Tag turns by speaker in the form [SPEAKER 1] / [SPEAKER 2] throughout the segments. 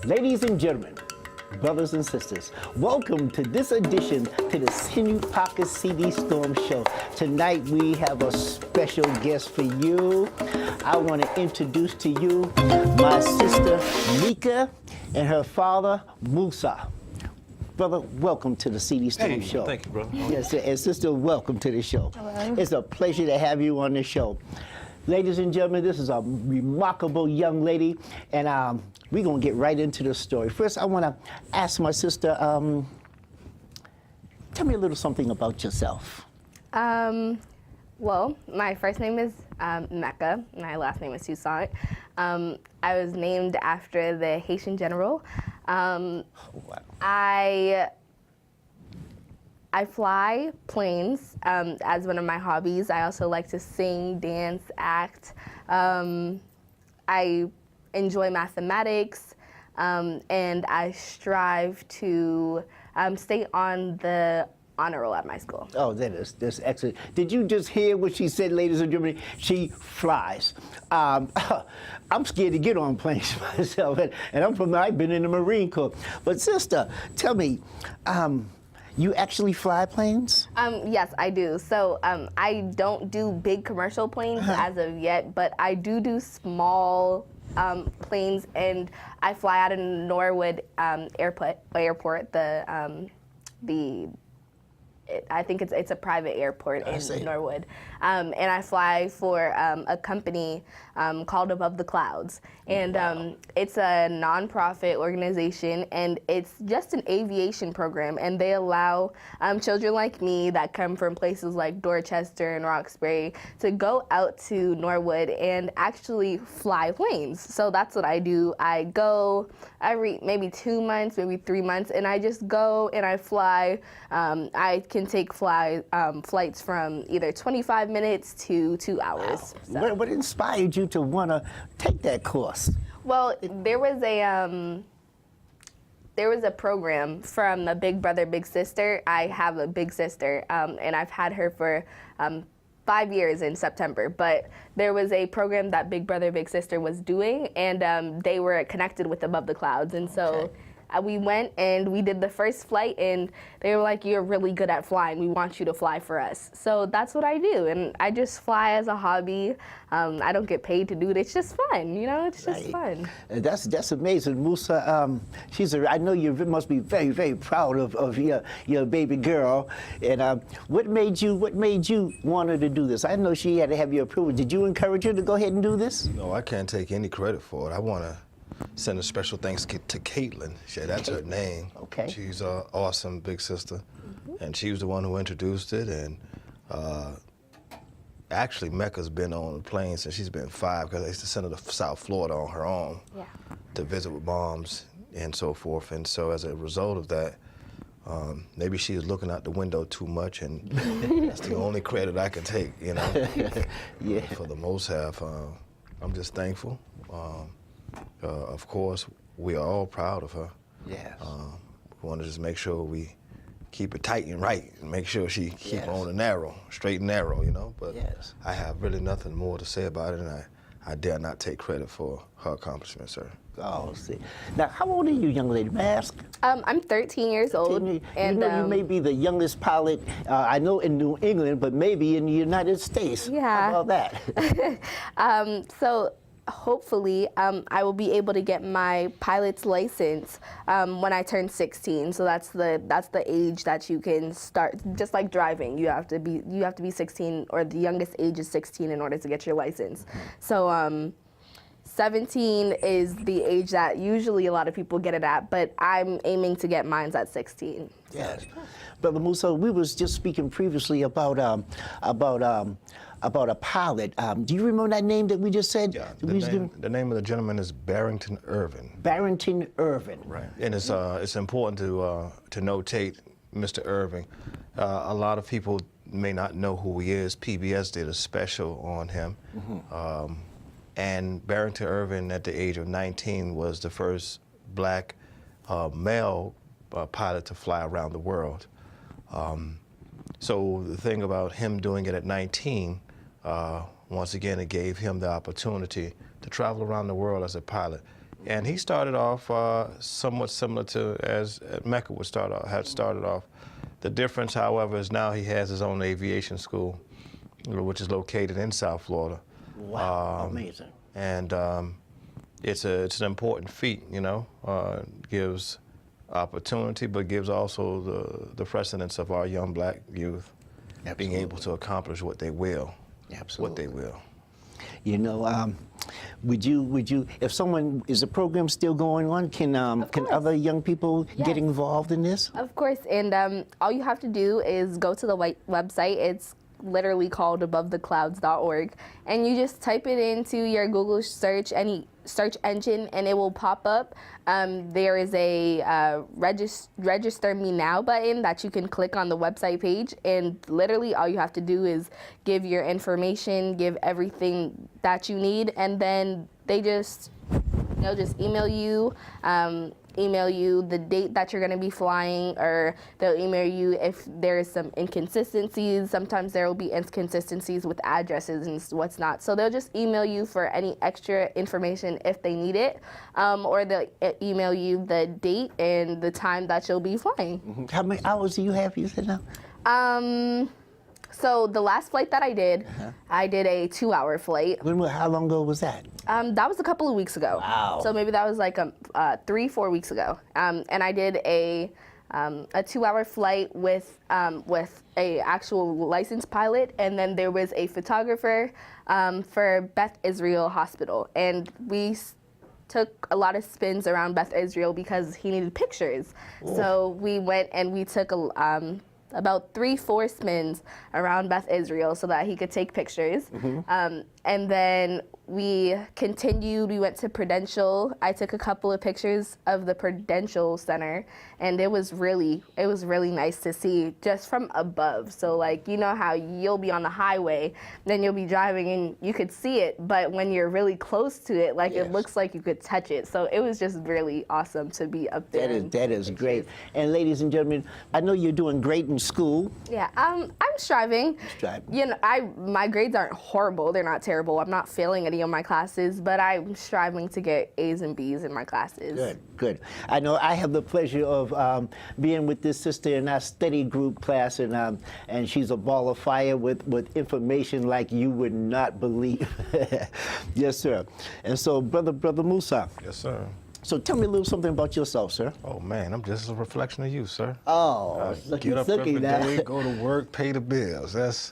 [SPEAKER 1] Ladies and gentlemen, brothers and sisters, welcome to this edition to the Sinew Pocket CD Storm Show. Tonight we have a special guest for you. I want to introduce to you my sister Mekka and her father Musa. Brother, welcome to the CD Storm Show.
[SPEAKER 2] Thank you, brother.
[SPEAKER 1] Yes, and sister, welcome to the show.
[SPEAKER 3] Hello.
[SPEAKER 1] It's a pleasure to have you on the show. Ladies and gentlemen, this is a remarkable young lady, and we're going to get right into the story. First, I want to ask my sister, tell me a little something about yourself.
[SPEAKER 3] Well, my first name is Mekka. My last name is Toussaint. I was named after the Haitian general.
[SPEAKER 1] Wow.
[SPEAKER 3] I fly planes as one of my hobbies. I also like to sing, dance, act. I enjoy mathematics, and I strive to stay on the honor roll at my school.
[SPEAKER 1] Oh, that's excellent. Did you just hear what she said, ladies and gentlemen? She flies. I'm scared to get on planes myself, and I've been in the Marine Corps. But sister, tell me, you actually fly planes?
[SPEAKER 3] Yes, I do. So I don't do big commercial planes as of yet, but I do small planes, and I fly out of Norwood Airport. I think it's a private airport in Norwood, and I fly for a company called Above the Clouds, and it's a nonprofit organization, and it's just an aviation program, and they allow children like me that come from places like Dorchester and Roxbury to go out to Norwood and actually fly planes. So that's what I do. I go every maybe 2 months, maybe 3 months, and I just go and I fly. I can take flights from either 25 minutes to 2 hours.
[SPEAKER 1] Wow.
[SPEAKER 3] So.
[SPEAKER 1] What inspired you to want to take that course?
[SPEAKER 3] Well, there was a program from the Big Brother, Big Sister. I have a big sister, and I've had her for 5 years in September. But there was a program that Big Brother, Big Sister was doing, and they were connected with Above the Clouds, and so.
[SPEAKER 1] Okay.
[SPEAKER 3] We went and we did the first flight, and they were like, "You're really good at flying. We want you to fly for us." So that's what I do, and I just fly as a hobby. I don't get paid to do it. It's just fun, you know. It's just fun.
[SPEAKER 1] That's amazing, Musa. I know you must be very, very proud of your baby girl. And what made you want her to do this? I know she had to have your approval. Did you encourage her to go ahead and do this?
[SPEAKER 2] No, I can't take any credit for it. I want to send a special thanks to Caitlin. That's her name.
[SPEAKER 1] Okay.
[SPEAKER 2] She's an awesome big sister, and she was the one who introduced it. And actually, Mekka's been on the plane since she's been 5, because I used to send her to South Florida on her own to visit with moms and so forth. And so as a result of that, maybe she was looking out the window too much, and that's the only credit I can take, you know.
[SPEAKER 1] Yeah.
[SPEAKER 2] For the most half, I'm just thankful. Of course, we are all proud of her.
[SPEAKER 1] Yes.
[SPEAKER 2] We want to just make sure we keep it tight and right, and make sure she keep on the narrow, straight and narrow, you know. But I have really nothing more to say about it, and I dare not take credit for her accomplishment, sir.
[SPEAKER 1] Oh, see. Now, how old are you, young lady? May I ask?
[SPEAKER 3] I'm 13 years old.
[SPEAKER 1] And you may be the youngest pilot, I know in New England, but maybe in the United States.
[SPEAKER 3] Yeah.
[SPEAKER 1] How about that?
[SPEAKER 3] So hopefully I will be able to get my pilot's license when I turn 16. So that's the age that you can start, just like driving. You have to be 16, or the youngest age is 16 in order to get your license. So 17 is the age that usually a lot of people get it at, but I'm aiming to get mine at 16.
[SPEAKER 1] Yes. Brother Musa, we was just speaking previously about a pilot. Do you remember that name that we just said?
[SPEAKER 2] Yeah, the name of the gentleman is Barrington Irvin.
[SPEAKER 1] Barrington Irvin.
[SPEAKER 2] Right. And it's important to notate Mr. Irving. A lot of people may not know who he is. PBS did a special on him. And Barrington Irvin, at the age of 19, was the first black male pilot to fly around the world. So the thing about him doing it at 19, once again, it gave him the opportunity to travel around the world as a pilot. And he started off somewhat similar to as Mekka had started off. The difference, however, is now he has his own aviation school, which is located in South Florida.
[SPEAKER 1] Wow, amazing.
[SPEAKER 2] And it's an important feat, you know. Gives opportunity, but gives also the precedence of our young black youth being able to accomplish what they will.
[SPEAKER 1] Absolutely.
[SPEAKER 2] What they will.
[SPEAKER 1] You know, would you, if someone, is the program still going on? Can other young people get involved in this?
[SPEAKER 3] Of course, and all you have to do is go to the website. It's literally called abovetheclouds.org, and you just type it into your Google search, any search engine, and it will pop up. There is a register me now button that you can click on the website page, and literally all you have to do is give your information, give everything that you need, and then they'll just email you the date that you're going to be flying, or they'll email you if there's some inconsistencies. Sometimes there will be inconsistencies with addresses and what's not. So they'll just email you for any extra information if they need it, or they'll email you the date and the time that you'll be flying.
[SPEAKER 1] Mm-hmm. How many hours do you have, you said now?
[SPEAKER 3] So the last flight that I did, I did a 2-hour flight.
[SPEAKER 1] How long ago was that?
[SPEAKER 3] That was a couple of weeks ago.
[SPEAKER 1] Wow.
[SPEAKER 3] So maybe that was like 3-4 weeks ago. And I did a 2-hour flight with a actual licensed pilot, and then there was a photographer for Beth Israel Hospital, and we took a lot of spins around Beth Israel because he needed pictures. Ooh. So we went and we took about 3-4 spins around Beth Israel so that he could take pictures. Mm-hmm. And then we continued, we went to Prudential. I took a couple of pictures of the Prudential Center, and it was really nice to see just from above. So like, you know how you'll be on the highway, then you'll be driving and you could see it, but when you're really close to it, like it looks like you could touch it. So it was just really awesome to be up there.
[SPEAKER 1] That is great. And ladies and gentlemen, I know you're doing great in school.
[SPEAKER 3] Yeah, I'm striving. You know, my grades aren't horrible. They're not terrible. I'm not failing any of my classes, but I'm striving to get A's and B's in my classes.
[SPEAKER 1] Good. I know I have the pleasure of being with this sister in our study group class, and she's a ball of fire with information like you would not believe. Yes, sir. And so, Brother Musa.
[SPEAKER 2] Yes, sir.
[SPEAKER 1] So tell me a little something about yourself, sir.
[SPEAKER 2] Oh man, I'm just a reflection of you, sir.
[SPEAKER 1] Oh,
[SPEAKER 2] get up every day, go to work, pay the bills. That's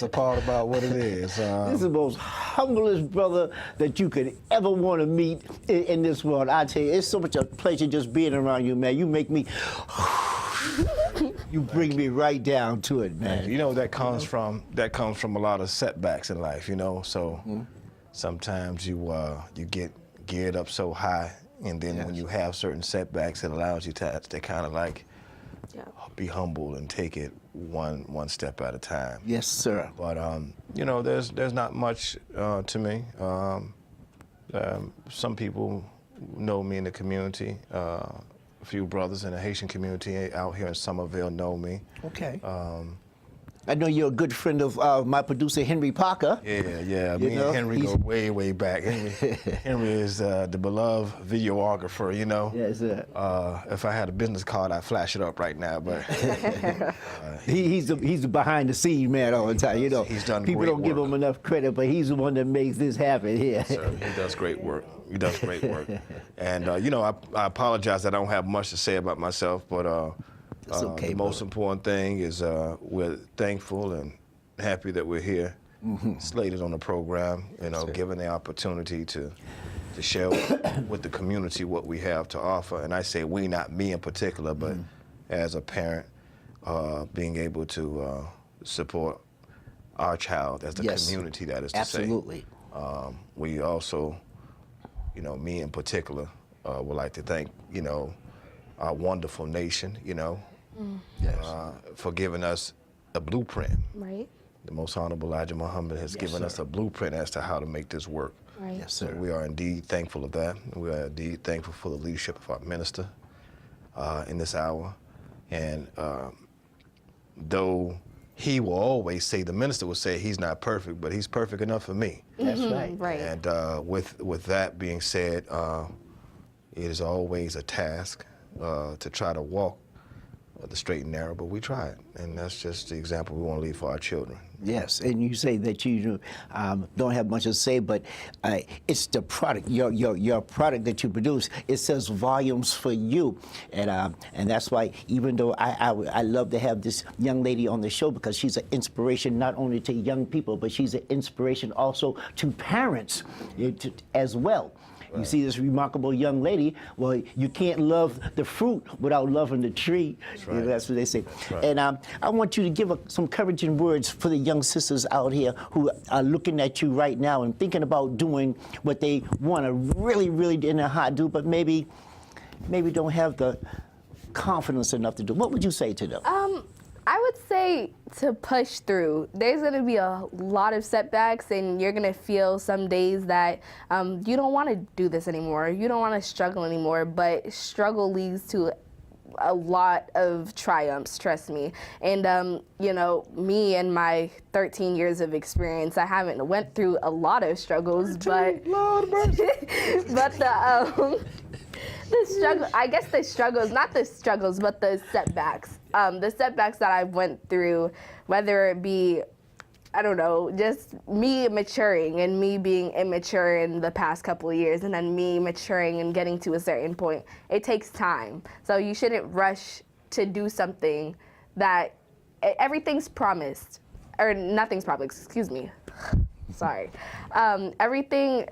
[SPEAKER 2] a part about what it is.
[SPEAKER 1] This is the most humblest brother that you could ever want to meet in this world. I tell you, it's so much a pleasure just being around you, man. You make me. You bring me right down to it, man.
[SPEAKER 2] You know that comes from a lot of setbacks in life, you know. So sometimes you get geared up so high. And then when you have certain setbacks, it allows you to kind of like be humble and take it one step at a time.
[SPEAKER 1] Yes, sir.
[SPEAKER 2] But you know, there's not much to me. Some people know me in the community. A few brothers in the Haitian community out here in Somerville know me.
[SPEAKER 1] Okay. I know you're a good friend of my producer, Henry Parker.
[SPEAKER 2] Yeah. Me and Henry go way back. Henry is the beloved videographer, you know.
[SPEAKER 1] Yes, sir.
[SPEAKER 2] If I had a business card, I'd flash it up right now, but...
[SPEAKER 1] he's the behind the scenes man all the time, you know.
[SPEAKER 2] He's done
[SPEAKER 1] People
[SPEAKER 2] great
[SPEAKER 1] don't give him enough credit, but he's the one that makes this happen here.
[SPEAKER 2] Sir, he does great work. And, you know, I apologize that I don't have much to say about myself, but...
[SPEAKER 1] That's okay,
[SPEAKER 2] the most important thing is we're thankful and happy that we're here, slated on the program, you know, given the opportunity to share with the community what we have to offer. And I say we, not me in particular, but as a parent, being able to support our child as the community, that is to say.
[SPEAKER 1] Absolutely.
[SPEAKER 2] We also, you know, me in particular, would like to thank, you know, our wonderful nation, you know, for giving us a blueprint.
[SPEAKER 3] Right.
[SPEAKER 2] The Most Honorable Elijah Muhammad has given us a blueprint as to how to make this work.
[SPEAKER 3] Right.
[SPEAKER 1] Yes, sir.
[SPEAKER 2] So we are indeed thankful of that. We are indeed thankful for the leadership of our minister in this hour. And though he will always say, the minister will say he's not perfect, but he's perfect enough for me.
[SPEAKER 1] That's right.
[SPEAKER 3] Right.
[SPEAKER 2] And with that being said, It is always a task to try to walk the straight and narrow, but we try it, and that's just the example we want to leave for our children.
[SPEAKER 1] Yes, and you say that you don't have much to say, but it's the product, your product that you produce. It says volumes for you, and that's why, even though I love to have this young lady on the show, because she's an inspiration not only to young people, but she's an inspiration also to parents as well. You see this remarkable young lady. Well, you can't love the fruit without loving the tree.
[SPEAKER 2] That's right.
[SPEAKER 1] That's what they say.
[SPEAKER 2] Right.
[SPEAKER 1] And I want you to give some encouraging words for the young sisters out here who are looking at you right now and thinking about doing what they want to really, really in their heart do, but maybe don't have the confidence enough to do. What would you say to them?
[SPEAKER 3] I would say to push through. There's going to be a lot of setbacks, and you're going to feel some days that you don't want to do this anymore. You don't want to struggle anymore, but struggle leads to a lot of triumphs, trust me. And, you know, me and my 13 years of experience, I haven't went through a lot of struggles, but the struggle, I guess the struggles, not the struggles, but the setbacks. The setbacks that I went through, whether it be, I don't know, just me maturing and me being immature in the past couple of years, and then me maturing and getting to a certain point. It takes time. So you shouldn't rush to do something that everything's promised, or nothing's promised, excuse me. Sorry. Everything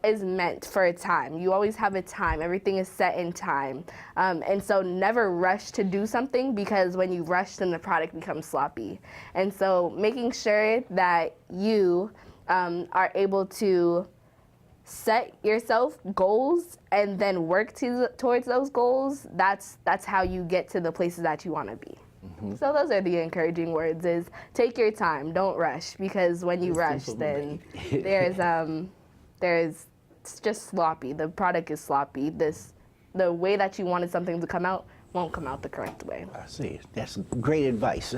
[SPEAKER 3] is meant for a time. You always have a time. Everything is set in time. And so never rush to do something, because when you rush, then the product becomes sloppy. And so making sure that you are able to set yourself goals and then work towards those goals, that's how you get to the places that you want to be. Mm-hmm. So those are the encouraging words, is take your time, don't rush, because when you rush, then there's it's just sloppy. The product is sloppy. The way that you wanted something to come out won't come out the correct way.
[SPEAKER 1] I see. That's great advice.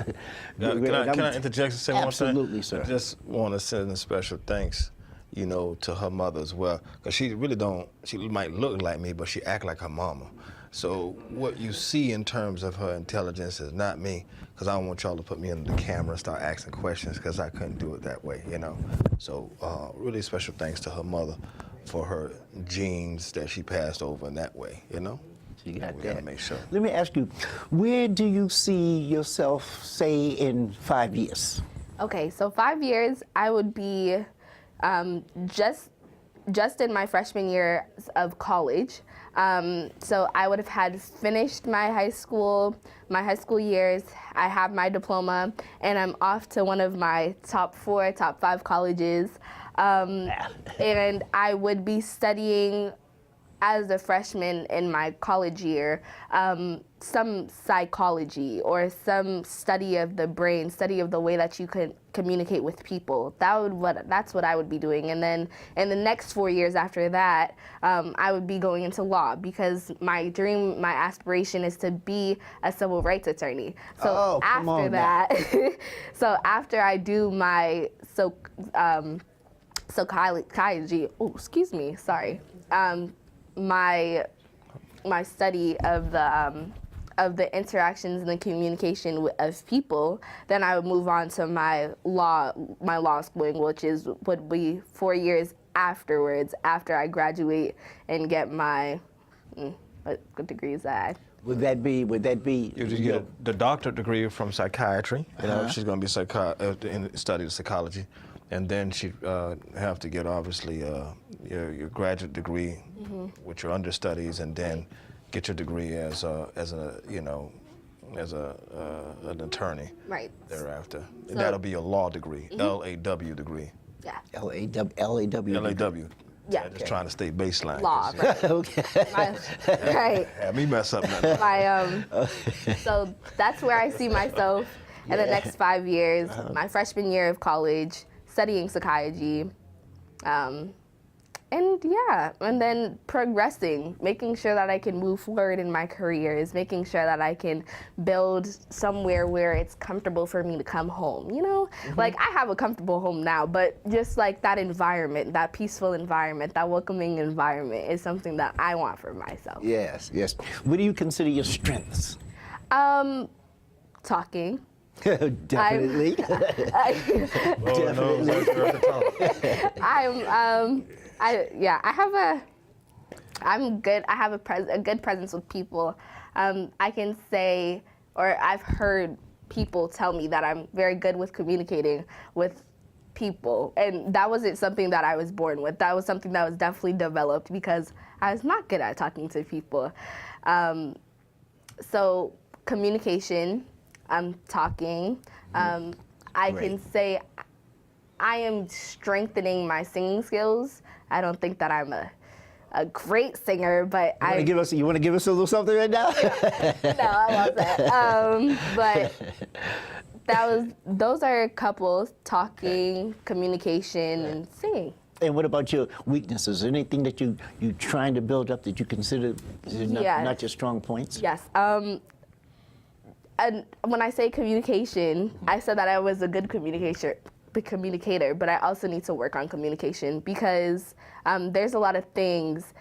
[SPEAKER 2] Can I interject and say one thing?
[SPEAKER 1] Absolutely, sir.
[SPEAKER 2] I just want to send a special thanks, you know, to her mother as well, because she really don't. She might look like me, but she act like her mama. So what you see in terms of her intelligence is not me, because I don't want y'all to put me under the camera and start asking questions, because I couldn't do it that way, you know. So really special thanks to her mother for her genes that she passed over in that way, you know.
[SPEAKER 1] You got
[SPEAKER 2] we
[SPEAKER 1] that.
[SPEAKER 2] gotta make sure.
[SPEAKER 1] Let me ask you, where do you see yourself, say, in 5 years?
[SPEAKER 3] Okay, so 5 years, I would be just in my freshman year of college. So I would have had finished my high school years. I have my diploma, and I'm off to one of my top 5 colleges. And I would be studying as a freshman in my college year, some psychology or some study of the brain, study of the way that you can communicate with people. That's what I would be doing. And then in the next 4 years after that, I would be going into law, because my dream, my aspiration is to be a civil rights attorney. So after that, so after I do my psychology, my study of the interactions and the communication of people, then I would move on to my law schooling, which would be 4 years afterwards, after I graduate and get my what degree is that?
[SPEAKER 1] Would that be?
[SPEAKER 2] You just get the doctorate degree from psychiatry. You know, she's going to be study psychology. And then she'd have to get, obviously, your graduate degree with your understudies, and then get your degree as an attorney.
[SPEAKER 3] Right.
[SPEAKER 2] Thereafter, and that'll be your law degree, LAW degree.
[SPEAKER 3] Yeah.
[SPEAKER 1] LAW.
[SPEAKER 3] Yeah.
[SPEAKER 2] Just trying to stay baseline.
[SPEAKER 3] Law, right.
[SPEAKER 1] Okay.
[SPEAKER 3] Right.
[SPEAKER 2] Have me mess up nothing.
[SPEAKER 3] So that's where I see myself in the next 5 years. My freshman year of college, studying psychology, And yeah, and then progressing, making sure that I can move forward in my career is making sure that I can build somewhere where it's comfortable for me to come home, you know? Like, I have a comfortable home now, but just like that environment, that peaceful environment, that welcoming environment is something that I want for myself.
[SPEAKER 1] Yes, yes. What do you consider your strengths?
[SPEAKER 3] Talking.
[SPEAKER 1] Definitely. Definitely.
[SPEAKER 3] I'm good. I have a good presence with people. I can say, or I've heard people tell me that I'm very good with communicating with people, and that wasn't something that I was born with. That was something that was definitely developed because I was not good at talking to people. So communication, talking. I can say I am strengthening my singing skills. I don't think that I'm a great singer, but
[SPEAKER 1] you want to give us a little something right now?
[SPEAKER 3] No, I wasn't. But those are a couple: talking, communication, and singing.
[SPEAKER 1] And what about your weaknesses? Anything that you trying to build up that you consider not your strong points?
[SPEAKER 3] Yes. And when I say communication, I said that I was a good communicator, but I also need to work on communication because there's a lot of things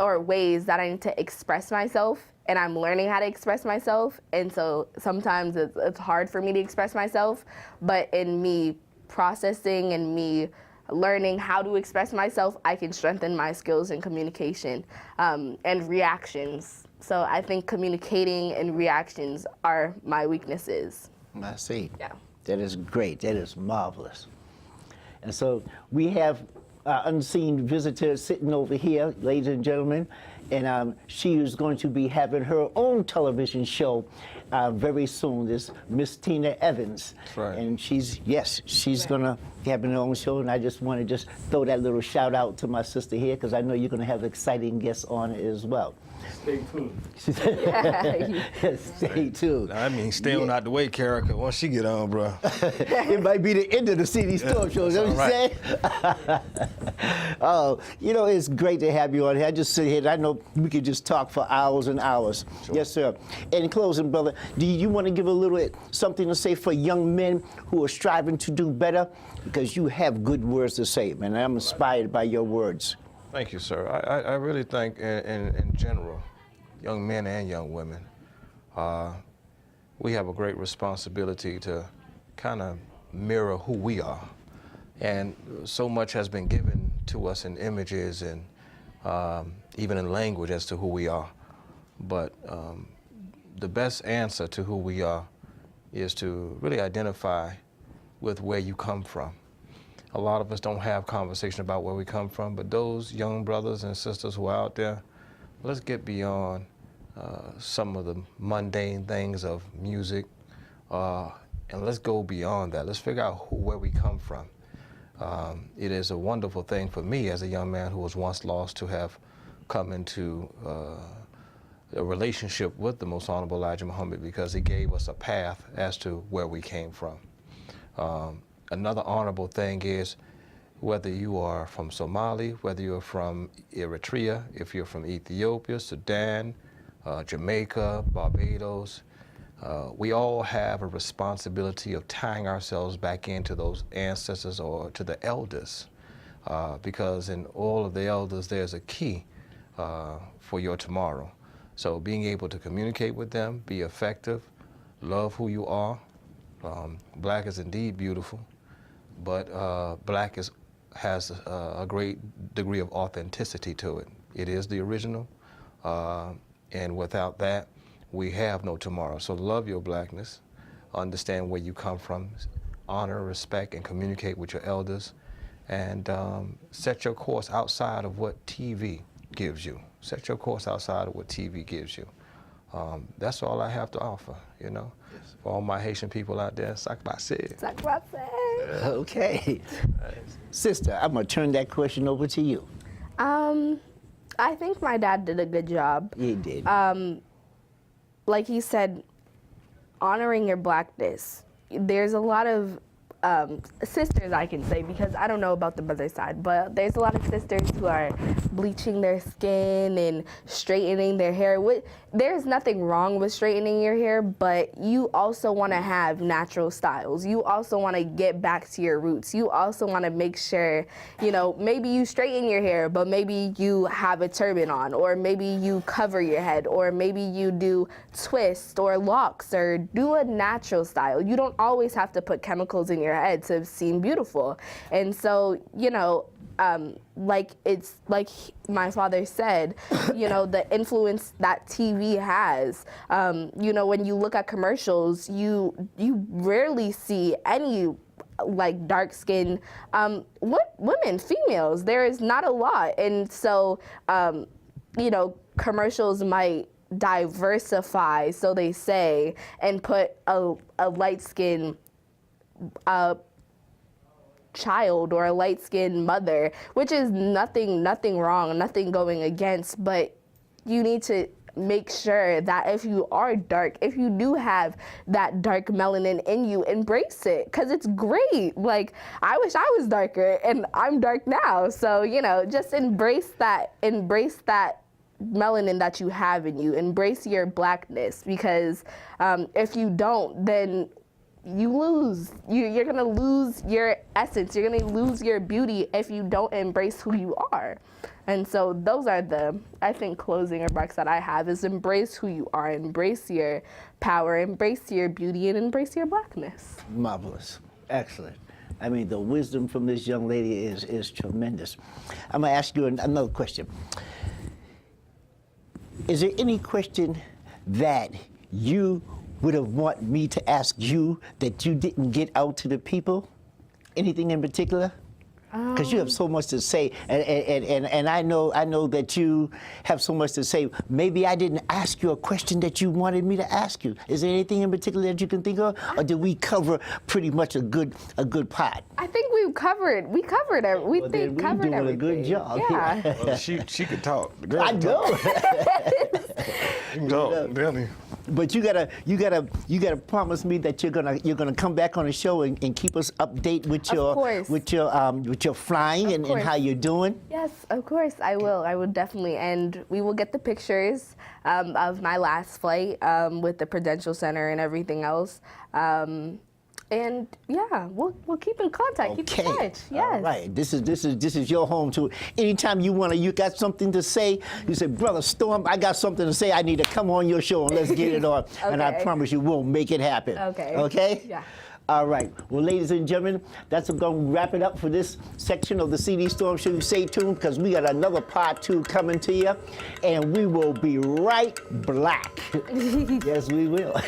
[SPEAKER 3] or ways that I need to express myself, and I'm learning how to express myself, and so sometimes it's hard for me to express myself, but in me processing and me learning how to express myself, I can strengthen my skills in communication and reactions. So I think communicating and reactions are my weaknesses.
[SPEAKER 1] I see.
[SPEAKER 3] Yeah.
[SPEAKER 1] That is great. That is marvelous. And so we have unseen visitor sitting over here, ladies and gentlemen, and she is going to be having her own television show very soon. This Miss Tina Evans.
[SPEAKER 2] That's right.
[SPEAKER 1] And she's going to be having her own show, and I just want to just throw that little shout out to my sister here because I know you're going to have exciting guests on as well.
[SPEAKER 4] Stay tuned.
[SPEAKER 1] Stay tuned.
[SPEAKER 2] I mean, stay on out the way, Kara, because once she get on, bro.
[SPEAKER 1] It might be the end of the CD Storm show, you know what I'm saying? Oh, you know, it's great to have you on here. I just sit here, and I know we could just talk for hours and hours. Sure. Yes, sir. In closing, brother, do you want to give a little something to say for young men who are striving to do better? Because you have good words to say, man. I'm inspired by your words.
[SPEAKER 2] Thank you, sir. I really think in general, young men and young women, we have a great responsibility to kind of mirror who we are. And so much has been given to us in images and even in language as to who we are. But the best answer to who we are is to really identify with where you come from. A lot of us don't have conversation about where we come from, but those young brothers and sisters who are out there, let's get beyond some of the mundane things of music, and let's go beyond that. Let's figure out where we come from. It is a wonderful thing for me as a young man who was once lost to have come into a relationship with the Most Honorable Elijah Muhammad because he gave us a path as to where we came from. Another honorable thing is whether you are from Somalia, whether you're from Eritrea, if you're from Ethiopia, Sudan, Jamaica, Barbados, we all have a responsibility of tying ourselves back into those ancestors or to the elders, because in all of the elders there's a key for your tomorrow. So being able to communicate with them, be effective, love who you are. Black is indeed beautiful, but black has a great degree of authenticity to it. It is the original, and without that, we have no tomorrow. So love your blackness, understand where you come from, honor, respect, and communicate with your elders, and set your course outside of what TV gives you. Set your course outside of what TV gives you. That's all I have to offer, you know. Yes. For all my Haitian people out there, sakbase.
[SPEAKER 3] Sakbase.
[SPEAKER 1] Okay. Sister, I'm going to turn that question over to you.
[SPEAKER 3] I think my dad did a good job.
[SPEAKER 1] He did.
[SPEAKER 3] Like he said, honoring your blackness. There's a lot of sisters, I can say, because I don't know about the mother side, but there's a lot of sisters who are bleaching their skin and straightening their hair. There's nothing wrong with straightening your hair, but you also want to have natural styles. You also want to get back to your roots. You also want to make sure, you know, maybe you straighten your hair, but maybe you have a turban on, or maybe you cover your head, or maybe you do twists or locks, or do a natural style. You don't always have to put chemicals in your head to seem beautiful. And so, you know, like my father said, you know, the influence that TV has, you know, when you look at commercials, you rarely see any like dark skin women, females. There is not a lot. And so, you know, commercials might diversify, so they say, and put a light skin child or a light-skinned mother, which is nothing wrong, nothing going against, but you need to make sure that if you are dark, if you do have that dark melanin in you, embrace it, because it's great. Like, I wish I was darker, and I'm dark now, so, you know, just embrace that melanin that you have in you, embrace your blackness, because if you don't, then you lose. You're gonna lose your essence. You're gonna lose your beauty if you don't embrace who you are. And so those are the, I think, closing remarks that I have, is embrace who you are, embrace your power, embrace your beauty, and embrace your blackness.
[SPEAKER 1] Marvelous. Excellent. I mean, the wisdom from this young lady is tremendous. I'm gonna ask you another question. Is there any question that you would have want me to ask you that you didn't get out to the people? Anything in particular? Because you have so much to say, and I know that you have so much to say. Maybe I didn't ask you a question that you wanted me to ask you. Is there anything in particular that you can think of, or did we cover pretty much a good part?
[SPEAKER 3] I think we covered it. We covered everything.
[SPEAKER 1] Doing a good job.
[SPEAKER 3] Yeah.
[SPEAKER 2] Well, she could talk. The girl
[SPEAKER 1] I
[SPEAKER 2] can
[SPEAKER 1] know.
[SPEAKER 2] talk. She can talk, really.
[SPEAKER 1] But you gotta promise me that you're gonna come back on the show and keep us update with your flying and how you're doing.
[SPEAKER 3] Yes, of course I will. I will definitely, and we will get the pictures of my last flight with the Prudential Center and everything else. And yeah, we'll keep in contact. Keep in touch. Yes.
[SPEAKER 1] All right. This is your home too. Anytime you got something to say, you say, Brother Storm, I got something to say. I need to come on your show and let's get it on.
[SPEAKER 3] Okay.
[SPEAKER 1] And I promise you, we'll make it happen.
[SPEAKER 3] Okay.
[SPEAKER 1] Okay?
[SPEAKER 3] Yeah.
[SPEAKER 1] All right. Well, ladies and gentlemen, that's going to wrap it up for this section of the CD Storm Show. Stay tuned, because we got another part 2 coming to you, and we will be right back. Yes, we will.